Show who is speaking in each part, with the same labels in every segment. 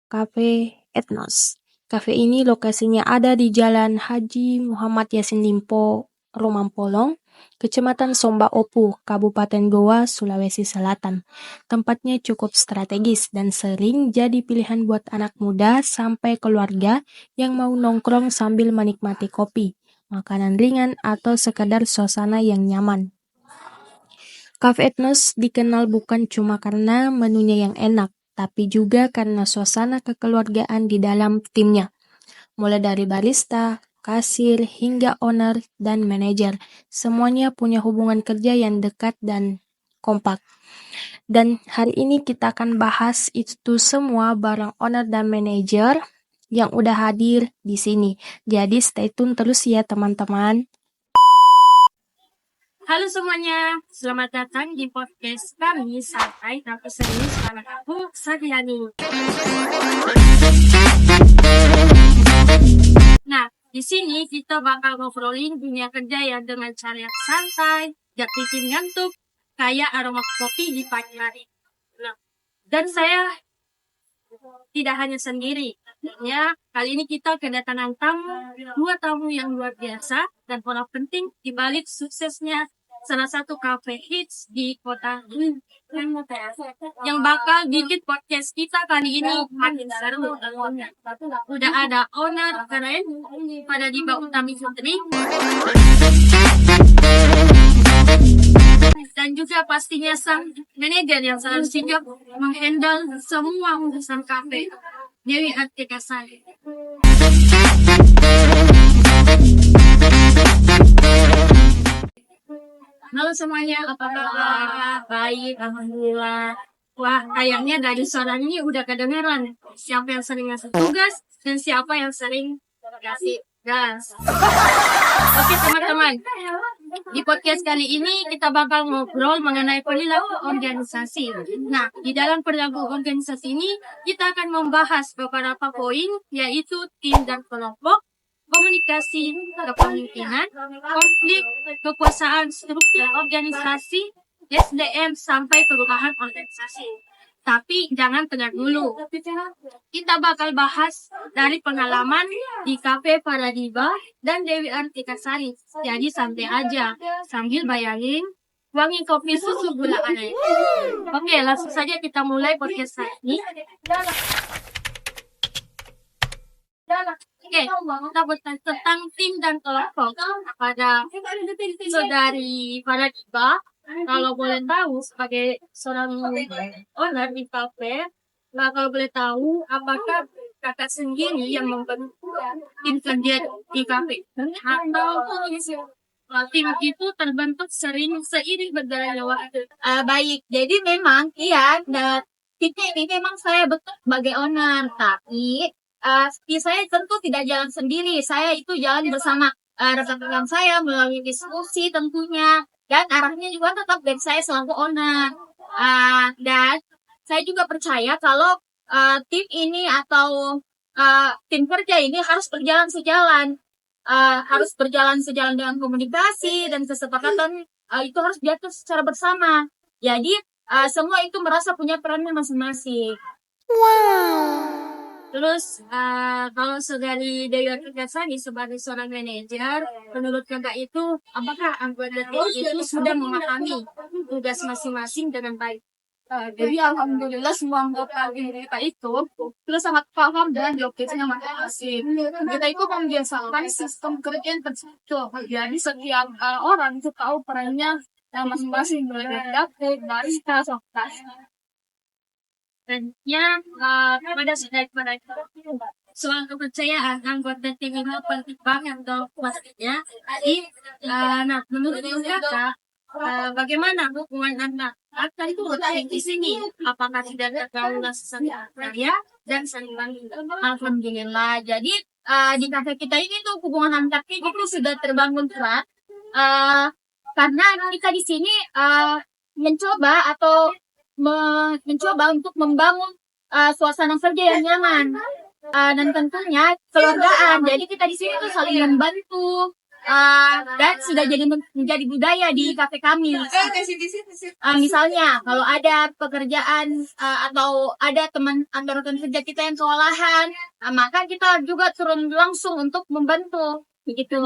Speaker 1: Cafe Etnos. Cafe ini lokasinya ada di Jalan Haji Muhammad Yasin Limpo, Romampolong, Kecamatan Somba Opu, Kabupaten Goa, Sulawesi Selatan. Tempatnya cukup strategis dan sering jadi pilihan buat anak muda sampai keluarga yang mau nongkrong sambil menikmati kopi, makanan ringan, atau sekadar suasana yang nyaman. Cafe Etnos dikenal bukan cuma karena menunya yang enak, tapi juga karena suasana kekeluargaan di dalam timnya. Mulai dari barista, kasir, hingga owner dan manajer. Semuanya punya hubungan kerja yang dekat dan kompak. Dan hari ini kita akan bahas itu semua bareng owner dan manajer yang udah hadir di sini. Jadi stay tune terus ya teman-teman.
Speaker 2: Halo semuanya, selamat datang di podcast kami Santai Tapi Serius karena aku Sadiani. Nah, di sini kita bakal ngobrolin dunia kerja yang dengan cara yang santai, gak bikin ngantuk, kayak aroma kopi di pagi hari. Nah, dan saya tidak hanya sendiri. Ya, kali ini kita kedatangan dua tamu yang luar biasa dan orang penting di balik suksesnya salah satu cafe hits di kota yang bakal bikin podcast kita kali ini makin seru. Udah ada owner keren pada Diba Utami Putri dan juga pastinya sang manajer yang selalu sigap menghandle semua urusan kafe, Dewi Artika Sari. Halo semuanya, apa kabar? Baik, alhamdulillah. Wah, kayaknya dari suaranya ini udah kedengeran siapa yang sering ngasih tugas dan siapa yang sering kasih gas. Oke teman-teman, di podcast kali ini kita bakal ngobrol mengenai perilaku organisasi. Nah, di dalam perilaku organisasi ini kita akan membahas beberapa poin, yaitu tim dan kelompok, komunikasi, kepemimpinan, konflik, kekuasaan, struktur organisasi, SDM, sampai perubahan organisasi. Tapi jangan tenang dulu. Kita bakal bahas dari pengalaman di Cafe Paradiba dan Dewi Artika Sari. Jadi santai aja, sambil bayangin wangi kopi susu gula aren. Oke, langsung saja kita mulai podcast ini. Oke, kita bertanya tentang tim dan kelompok pada saudari Paradiba. Kalau boleh tahu sebagai seorang owner di kafe, kalau boleh tahu apakah kakak sendiri yang membentuk tim kerja di kafe atau tim itu terbentuk seiring berjalannya waktu?
Speaker 3: Baik, jadi memang iya, timnya ini memang saya bentuk sebagai owner, tapi saya tentu tidak jalan sendiri. Saya itu jalan bersama rekan-rekan saya melalui diskusi tentunya, dan arahnya juga tetap dari saya selaku owner. Dan saya juga percaya kalau tim ini atau tim kerja ini harus berjalan sejalan. Harus berjalan sejalan dengan komunikasi dan kesepakatan itu harus diatur secara bersama. Jadi semua itu merasa punya perannya masing-masing.
Speaker 1: Wow.
Speaker 2: Terus kalau saudari Dewi Artika Sari sebagai seorang manajer, menurut kakak itu apakah anggota tim itu sudah memahami tugas masing-masing dengan baik?
Speaker 4: Jadi alhamdulillah semua anggota kita itu sangat paham dengan job desk-nya masing-masing. Kita itu membiasakan sistem kerja yang terstruktur. Jadi setiap orang itu tahu perannya masing-masing, mulai dari dapur, barista, sampai
Speaker 2: Dan yang pada saudari soal kepercayaan anggota tim itu penting banget dong pastinya. Nah, menurut kakak, bagaimana hubungan anak itu penting di sini? Apakah tidak terlalu saling percaya dan saling bantu?
Speaker 3: Alhamdulillah. Jadi di kafe kita ini tuh hubungan antar tim itu sudah terbangun erat. Karena kita di sini mencoba untuk membangun suasana kerja yang nyaman dan tentunya kekeluargaan. Jadi kita di sini tuh saling membantu, dan sudah menjadi budaya di kafe kami. Misalnya kalau ada pekerjaan atau ada teman antar rekan kerja kita yang kewalahan, maka kita juga turun langsung untuk membantu begitu.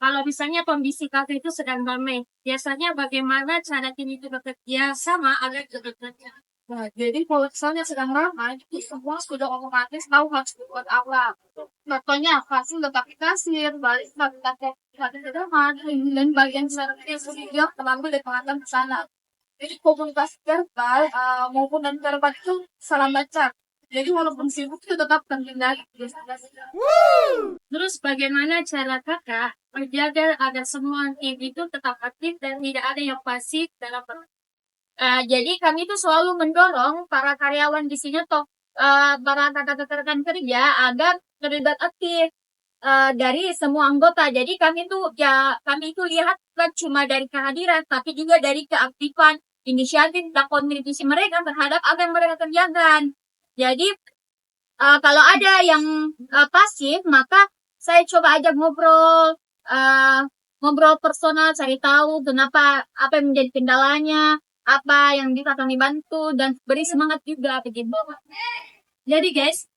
Speaker 2: Kalau misalnya kondisi kafe itu sedang ramai, biasanya bagaimana cara tim itu bekerja sama agar bekerja?
Speaker 4: Nah, jadi kalau misalnya sedang ramai, itu semua sudah otomatis tahu harus berbuat apa. Contohnya, kasih tetap di kasir, balik tetap di depan, dan bagian selanjutnya sudah terlambat dari pengantin ke sana. Jadi komunikasi verbal maupun non verbal itu salah baca. Jadi walaupun sibuk itu tetap terhindari.
Speaker 2: Terus bagaimana cara kakak menjaga agar semua tim itu tetap aktif dan tidak ada yang pasif dalam
Speaker 3: Jadi kami tuh selalu mendorong para karyawan di sini atau para rekan kerja agar terlibat aktif dari semua anggota. Jadi kami itu lihat kan cuma dari kehadiran, tapi juga dari keaktifan, inisiatif dan kontribusi mereka terhadap apa yang mereka kerjakan. Jadi kalau ada yang pasif, maka saya coba ajak ngobrol personal, cari tahu kenapa, apa yang menjadi kendalanya, apa yang bisa kami bantu, dan beri semangat juga begitu.
Speaker 2: Jadi guys,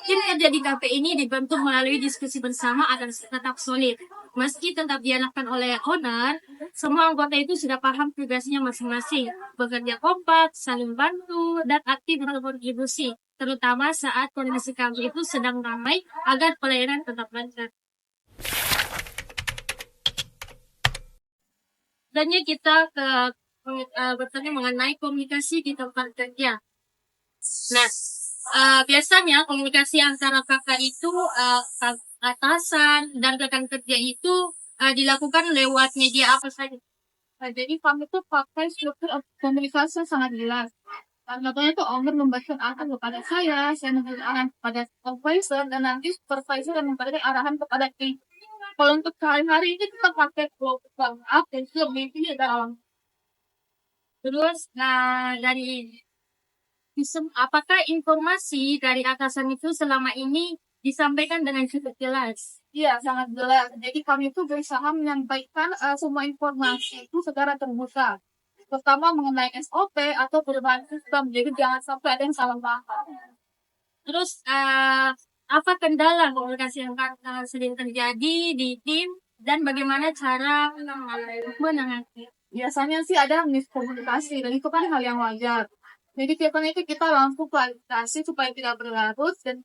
Speaker 2: tim kerja di kafe ini dibentuk melalui diskusi bersama agar tetap solid. Meski tetap diarahkan oleh owner, semua anggota itu sudah paham tugasnya masing-masing, bekerja kompak, saling bantu, dan aktif berkontribusi, terutama saat kondisi kafe itu sedang ramai agar pelayanan tetap lancar. Selanjutnya kita bertanya mengenai komunikasi di tempat kerja. Nah, biasanya komunikasi antara kakak itu atasan dan rekan kerja itu dilakukan lewat media apa saja?
Speaker 4: Nah, jadi kami tuh pakai struktur komunikasi yang sangat jelas. Contohnya itu owner membagikan arahan kepada saya memberikan arahan kepada supervisor, dan nanti supervisor yang memberikan arahan kepada tim. Kalau untuk hari-hari ini kita pakai global up dan itu lebih dalam.
Speaker 2: Terus, apakah informasi dari atasan itu selama ini disampaikan dengan cukup jelas?
Speaker 4: Iya, sangat jelas. Jadi kami itu berusaha menyampaikan semua informasi itu secara terbuka. Terutama mengenai SOP atau perubahan sistem. Jadi jangan sampai ada yang salah paham.
Speaker 2: Terus, apa kendala komunikasi yang sering terjadi di tim dan bagaimana cara menangani?
Speaker 4: Biasanya sih ada miskomunikasi, dan itu kan hal yang wajar. Jadi biasanya itu kita langsung klarifikasi supaya tidak berlarut, dan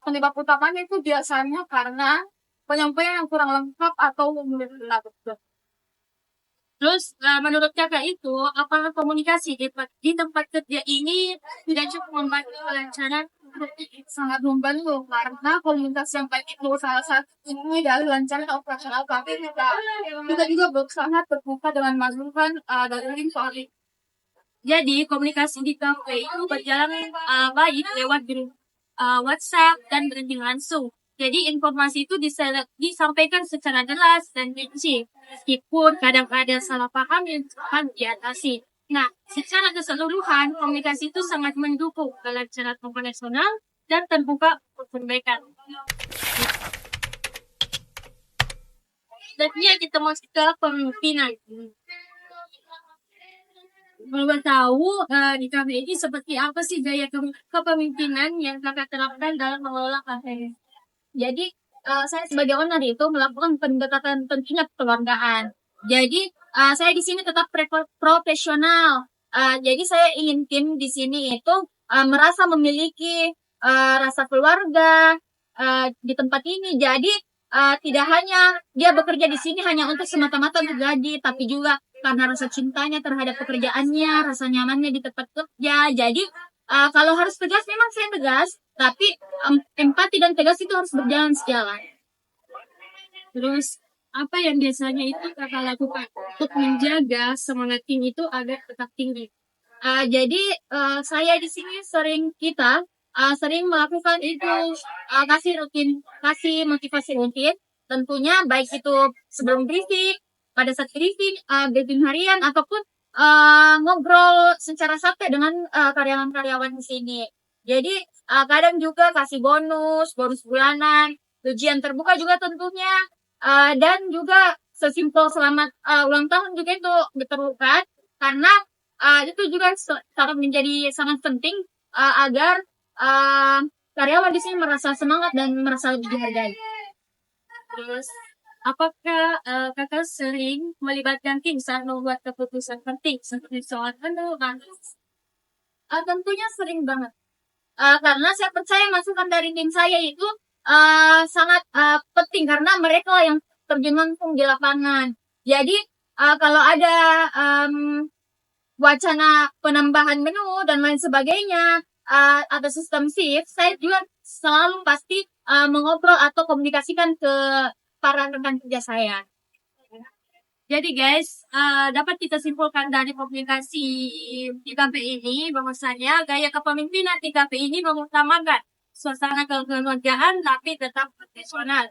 Speaker 4: penyebab utamanya itu biasanya karena penyampaian yang kurang lengkap atau berlarut.
Speaker 2: Terus, menurut kakak itu, apakah komunikasi di tempat kerja ini tidak cukup membantu kelancaran?
Speaker 4: Sangat membantu, karena komunikasi yang baik itu salah satu ini dari lancarnya operasional kafe kita. Kita juga sangat terbuka dengan masukan dari soal ini.
Speaker 2: Jadi, komunikasi di kafe itu berjalan baik lewat grup WhatsApp dan briefing langsung. Jadi, informasi itu disampaikan secara jelas dan rinci. Meskipun kadang ada salah paham yang cepat diatasi. Nah, secara keseluruhan, komunikasi itu sangat mendukung kelancaran operasional dan terbuka untuk perbaikan. Selanjutnya kita masuk ke pemimpinan. Boleh tahu di kafe ini seperti apa sih gaya kepemimpinan yang kakak terapkan dalam mengelola kafe?
Speaker 3: Jadi saya sebagai owner itu melakukan pendekatan tentunya kekeluargaan. Jadi saya di sini tetap profesional. Jadi saya ingin tim di sini itu merasa memiliki rasa keluarga di tempat ini. Jadi tidak hanya dia bekerja di sini hanya untuk semata-mata untuk gaji, tapi juga karena rasa cintanya terhadap pekerjaannya, rasa nyamannya di tempat kerja. Jadi kalau harus tegas memang saya tegas, tapi empati dan tegas itu harus berjalan sejalan.
Speaker 2: Terus apa yang biasanya itu kakak lakukan untuk menjaga semangat tim itu agar tetap tinggi?
Speaker 3: Jadi saya di sini sering melakukan itu kasih motivasi rutin, tentunya baik itu sebelum briefing, pada saat briefing harian ataupun ngobrol secara santai dengan karyawan-karyawan di sini. Jadi kadang juga kasih bonus bulanan ujian terbuka juga tentunya, dan juga sesimpel selamat ulang tahun juga itu diperlukan, karena itu juga sangat menjadi sangat penting agar karyawan di sini merasa semangat dan merasa lebih dihargai.
Speaker 2: Terus, apakah kakak sering melibatkan tim saat membuat keputusan penting seperti soal penurunan?
Speaker 3: Tentunya sering banget. Karena saya percaya masukan dari tim saya itu sangat penting karena mereka yang terjun langsung di lapangan. Jadi kalau ada wacana penambahan menu dan lain sebagainya atau sistem shift, saya juga selalu pasti mengobrol atau komunikasikan ke para rekan kerja saya.
Speaker 2: Jadi guys, dapat kita simpulkan dari komunikasi di KP ini bahwasanya gaya kepemimpinan di KP ini mengutamakan suasana kekeluargaan tapi tetap profesional.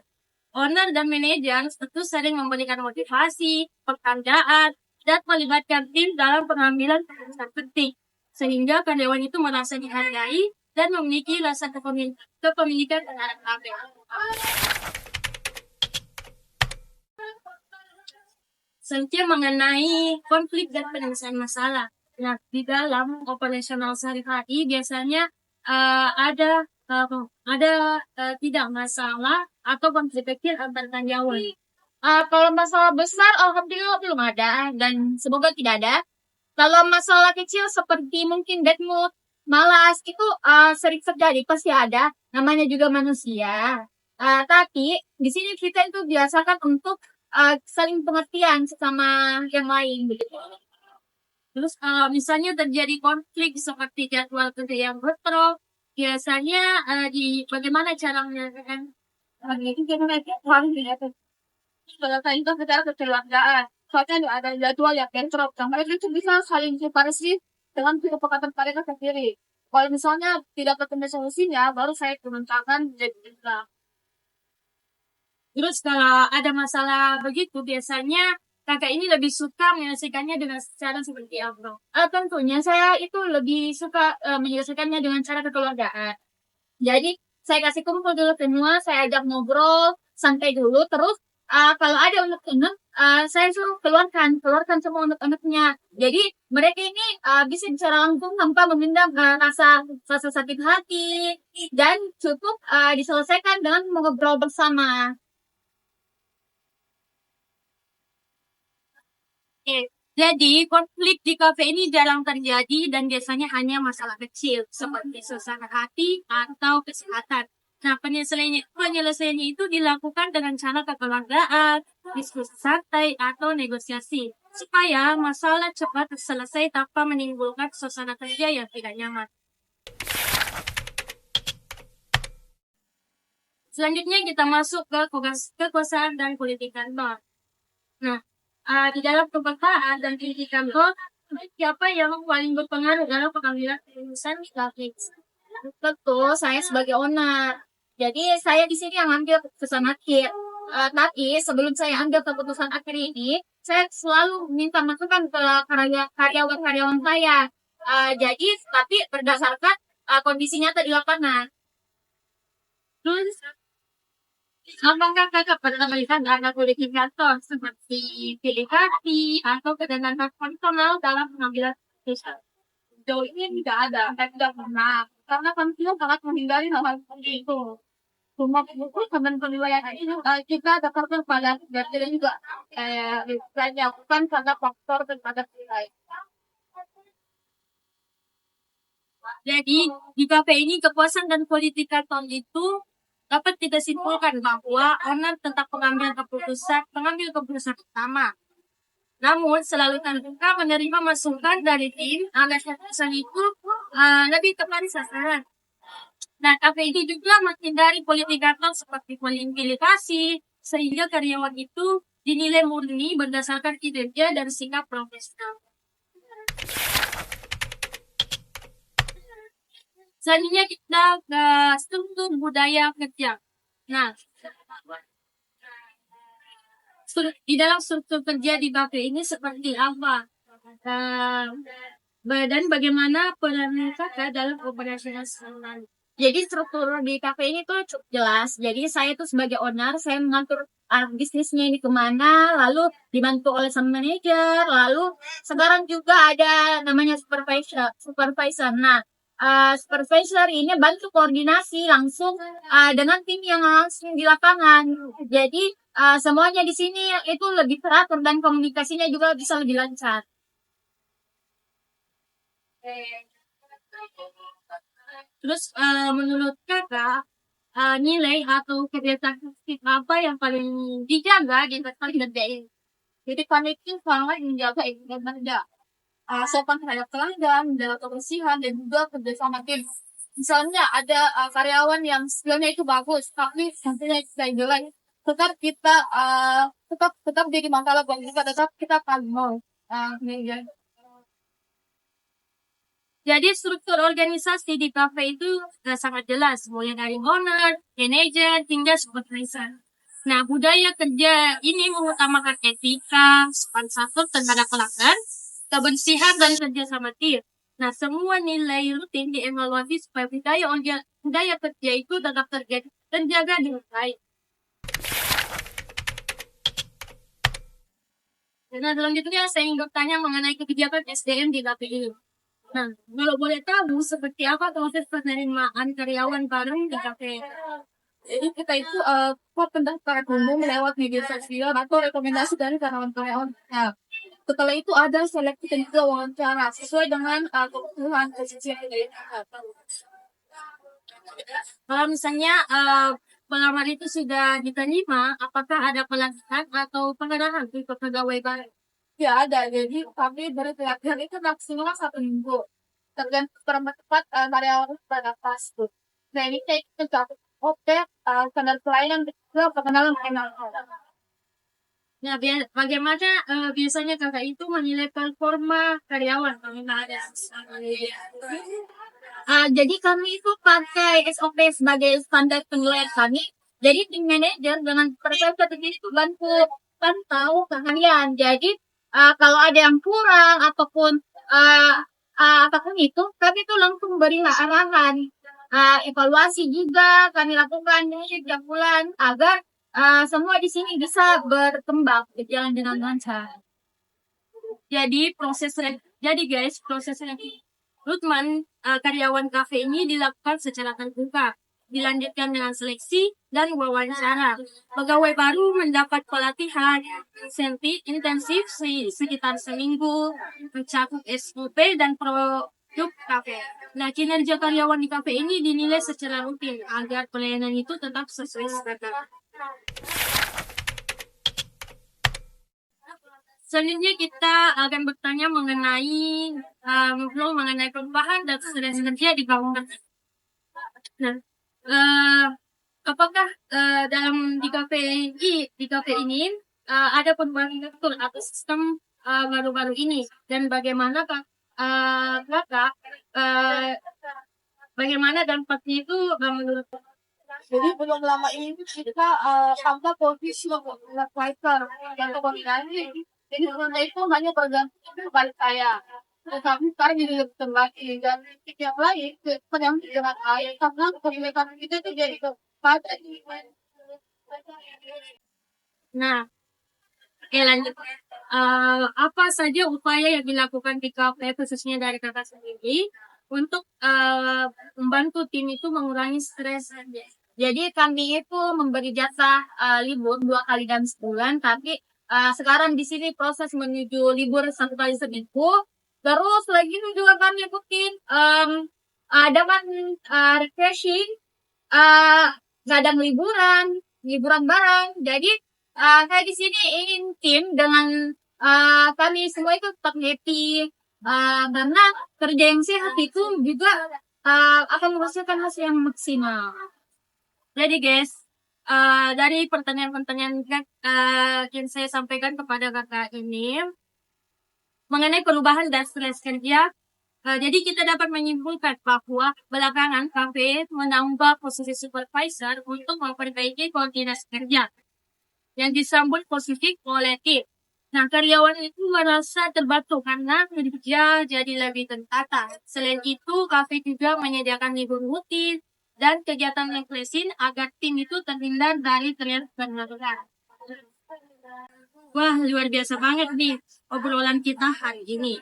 Speaker 2: Owner dan manajer tentu sering memberikan motivasi, penghargaan, dan melibatkan tim dalam pengambilan keputusan penting, sehingga karyawan itu merasa dihargai dan memiliki rasa kepemilikan terhadap KP. Selanjutnya mengenai konflik dan penyelesaian masalah. Nah, di dalam operasional sehari-hari biasanya ada tidak masalah atau konflik kecil antar karyawan.
Speaker 3: Kalau masalah besar, alhamdulillah belum ada dan semoga tidak ada. Kalau masalah kecil seperti mungkin bad mood, malas, itu sering terjadi, pasti ada. Namanya juga manusia. Tapi di sini kita itu biasakan untuk saling pengertian sesama yang lain begitu.
Speaker 2: Terus misalnya terjadi konflik seperti jadwal kerja yang bentrok, biasanya bagaimana cara menyelesaikan?
Speaker 4: Kalau kayak itu secara kekeluargaan, soalnya ada jadwal yang bentrok, nah mereka itu bisa saling separasi dengan kesepakatan mereka sendiri. Kalau misalnya tidak ketemu solusinya, baru saya turun tangan jadi bisa.
Speaker 2: Terus kalau ada masalah begitu, biasanya kakak ini lebih suka menyelesaikannya dengan cara seperti apa?
Speaker 3: Tentunya saya itu lebih suka menyelesaikannya dengan cara kekeluargaan. Jadi saya kasih kumpul dulu semua, saya ajak ngobrol, santai dulu, terus kalau ada unek-unek, saya suruh keluarkan semua unek-uneknya. Jadi mereka ini bisa bicara langsung tanpa memendam rasa sakit hati dan cukup diselesaikan dengan mengobrol bersama.
Speaker 2: Jadi, konflik di kafe ini jarang terjadi dan biasanya hanya masalah kecil, seperti suasana hati atau kesehatan. Nah, penyelesaiannya itu dilakukan dengan cara kekeluargaan, diskusi santai, atau negosiasi, supaya masalah cepat selesai tanpa menimbulkan suasana kerja yang tidak nyaman. Selanjutnya kita masuk ke kekuasaan dan politik kantor. Nah, di dalam kekuasaan dan politik kantor, siapa yang paling berpengaruh dalam pengambilan keputusan strategis?
Speaker 3: Tentu saya sebagai owner. Jadi saya di sini yang ambil keputusan akhir. Tapi sebelum saya ambil keputusan akhir ini, saya selalu minta masukan ke karyawan-karyawan saya. Jadi tapi berdasarkan kondisi nyata di lapangan.
Speaker 2: Terus, apakah kakak pernah melihat dana politik kantor seperti pilih hati atau ketenangan personal dalam pengambilan keputusan?
Speaker 4: Jauh ini tidak ada, dan tidak pernah. Karena kami sangat menghindari hal seperti itu. Cuma buku dan penilaian ini kita dapatkan pada dan juga misalnya bukan karena faktor daripada nilai.
Speaker 2: Jadi, di KP ini kepuasan dan politik kantor itu dapat kita simpulkan bahwa owner tetap pengambil keputusan utama. Namun, selalu terbuka menerima masukan dari tim agar keputusan itu lebih tepat sasaran. Nah, KP ini juga menghindari politik kantor seperti politisasi, sehingga karyawan itu dinilai murni berdasarkan kinerja dan sikap profesional. Selanjutnya kita ke struktur budaya kerja. Nah, di dalam struktur kerja di KP ini seperti apa? Dan bagaimana peran kakak dalam operasional sehari-hari?
Speaker 3: Jadi struktur di kafe ini tuh cukup jelas. Jadi saya tuh sebagai owner, saya mengatur arah bisnisnya ini kemana, lalu dibantu oleh sama manajer, lalu sekarang juga ada namanya supervisor. Supervisor. Nah, supervisor ini bantu koordinasi langsung dengan tim yang langsung di lapangan. Jadi semuanya di sini itu lebih teratur dan komunikasinya juga bisa lebih lancar.
Speaker 2: Terus menurut kakak nilai atau kebiasaan positif apa yang paling dijaga di tempat kerja ini?
Speaker 4: Jadi kami itu sangat menjaga etika kerja, sopan terhadap pelanggan, menjaga kebersihan, dan juga kerjasama tim. Misalnya ada karyawan yang skillnya itu bagus, tapi hasilnya itu tidak jelek, tetap kita tetap jadi masalah buat kita, tetap kita mau.
Speaker 2: Jadi struktur organisasi di kafe itu sangat jelas, mulai dari owner, manajer, hingga supervisor. Nah, budaya kerja ini mengutamakan etika, sopan santun terhadap pelanggan, kebersihan, dan kerja sama tim. Nah, semua nilai rutin dievaluasi supaya budaya kerja itu tetap terjaga dengan baik. Nah, selanjutnya saya ingin bertanya mengenai kebijakan SDM di kafe ini. Nah, kalau boleh tahu seperti apa proses penerimaan karyawan baru di kafe?
Speaker 4: Jadi kita itu buat pendaftaran umum lewat media sosial atau rekomendasi dari karyawan-karyawan. Nah, setelah itu ada seleksi dan juga wawancara sesuai dengan kebutuhan posisi yang diinginkan.
Speaker 2: Kalau misalnya pelamar itu sudah diterima, apakah ada pelatihan atau pengarahan untuk pegawai baru?
Speaker 4: Ya ada, jadi kami beri pelatihan itu maksimal 1 minggu. Tergantung berapa cepat karyawan beradaptasi. Nah ini kayak kita OP, standar pelayanan juga perkenalan karyawan.
Speaker 2: Nah, bagaimana biasanya kakak itu menilai performa karyawan?
Speaker 3: Jadi kami itu pakai SOP sebagai standar penilaian kami. Jadi tim manajer dengan supervisor itu bantu pantau keharian. Jadi kalau ada yang kurang ataupun apapun itu, kami itu langsung beri arahan. Evaluasi juga kami lakukan setiap bulan agar semua di sini bisa berkembang berjalan dengan lancar.
Speaker 2: Jadi guys, proses rekrutmen karyawan kafe ini dilakukan secara terbuka, dilanjutkan dengan seleksi dan wawancara. Pegawai baru mendapat pelatihan intensif sekitar seminggu, mencakup SOP dan produk kafe. Nah, kinerja karyawan di kafe ini dinilai secara rutin agar pelayanan itu tetap sesuai standar. Selanjutnya kita akan bertanya mengenai perubahan dan stres kerja di bangunan. Nah, apakah di kafe ini ada perubahan struktur atau sistem baru-baru ini, dan bagaimana kakak bagaimana dampaknya itu menurut?
Speaker 4: Jadi belum lama ini kita tambah posisi supervisor yang koordinasi. Jadi sebenarnya itu hanya bergantung kepada saya. Tetapi sekarang jadi lebih terlatih dan tim yang lain yang dengan lain karena kepemilikan kita itu jadi kepada.
Speaker 2: Nah, oke lanjut. Apa saja upaya yang dilakukan di kafe khususnya dari kakak sendiri untuk membantu tim itu mengurangi stres?
Speaker 3: Jadi kami itu memberi jasa libur 2 kali dalam sebulan, tapi sekarang di sini proses menuju libur 1 kali seminggu. Terus lagi juga kami bikin dengan refreshing, kadang liburan bareng. Jadi saya di sini ingin tim dengan kami semua itu tetap happy, karena kerja yang sehat itu juga akan menghasilkan hasil yang maksimal.
Speaker 2: Jadi guys, dari pertanyaan-pertanyaan yang saya sampaikan kepada kakak ini mengenai perubahan dan stres kerja, jadi kita dapat menyimpulkan bahwa belakangan kafe menambah posisi supervisor untuk memperbaiki koordinasi kerja yang disambut positif oleh tim. Nah, karyawan itu merasa terbantu karena kerja jadi lebih tertata. Selain itu, kafe juga menyediakan libur rutin dan kegiatan refreshing agar tim itu terhindar dari penularan. Wah, luar biasa banget nih obrolan kita hari ini.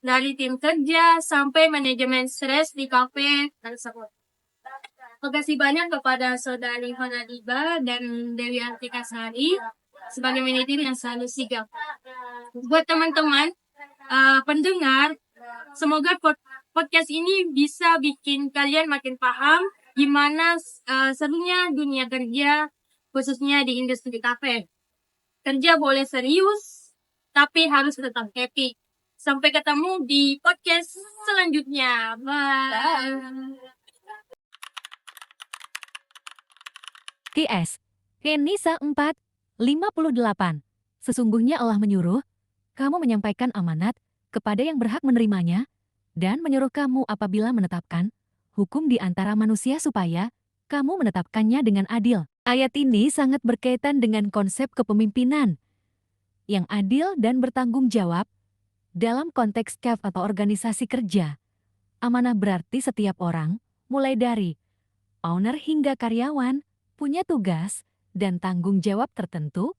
Speaker 2: Dari tim kerja sampai manajemen stres di kafe tersebut. Terima kasih banyak kepada Saudari Honadiba dan Dewi Artika Sari sebagai manajer yang selalu sigap. Buat teman-teman pendengar, semoga podcast ini bisa bikin kalian makin paham gimana serunya dunia kerja, khususnya di industri kafe. Kerja boleh serius, tapi harus tetap happy. Sampai ketemu di podcast selanjutnya. Bye.
Speaker 5: QS, Kenisa 4:58. Sesungguhnya Allah menyuruh kamu menyampaikan amanat kepada yang berhak menerimanya dan menyuruh kamu apabila menetapkan hukum di antara manusia supaya kamu menetapkannya dengan adil. Ayat ini sangat berkaitan dengan konsep kepemimpinan yang adil dan bertanggung jawab dalam konteks KAF atau organisasi kerja. Amanah berarti setiap orang, mulai dari owner hingga karyawan, punya tugas dan tanggung jawab tertentu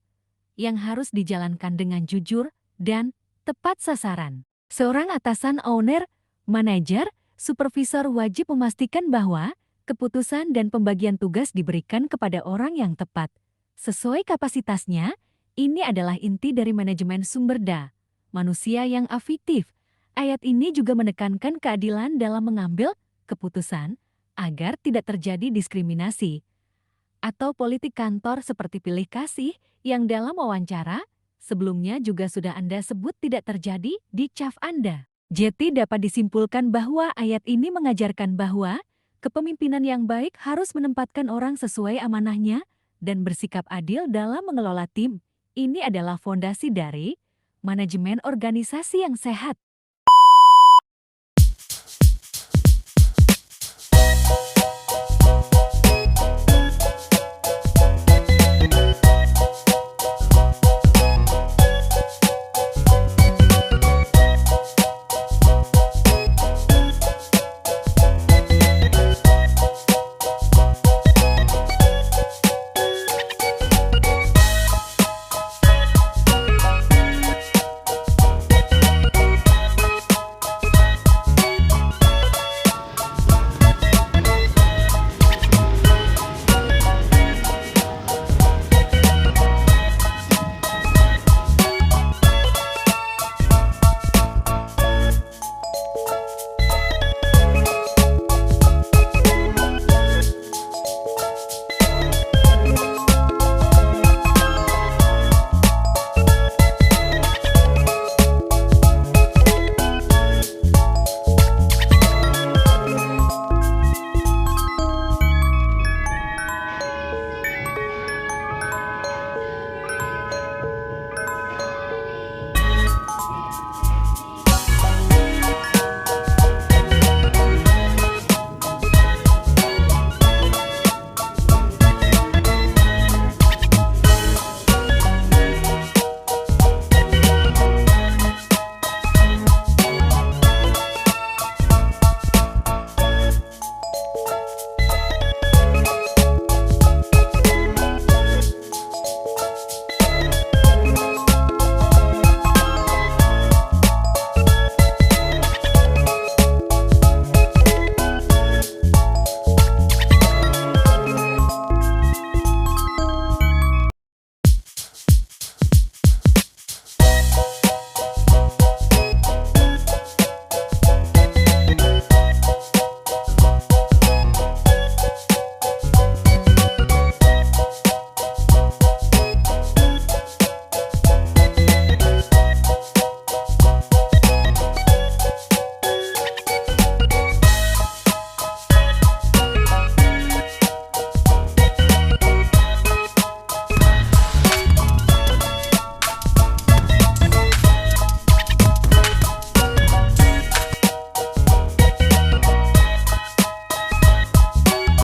Speaker 5: yang harus dijalankan dengan jujur dan tepat sasaran. Seorang atasan owner, manajer, supervisor wajib memastikan bahwa keputusan dan pembagian tugas diberikan kepada orang yang tepat. Sesuai kapasitasnya, ini adalah inti dari manajemen sumber daya manusia yang afektif. Ayat ini juga menekankan keadilan dalam mengambil keputusan agar tidak terjadi diskriminasi atau politik kantor seperti pilih kasih yang dalam wawancara sebelumnya juga sudah Anda sebut tidak terjadi di CAF Anda. Jadi dapat disimpulkan bahwa ayat ini mengajarkan bahwa kepemimpinan yang baik harus menempatkan orang sesuai amanahnya dan bersikap adil dalam mengelola tim. Ini adalah fondasi dari manajemen organisasi yang sehat.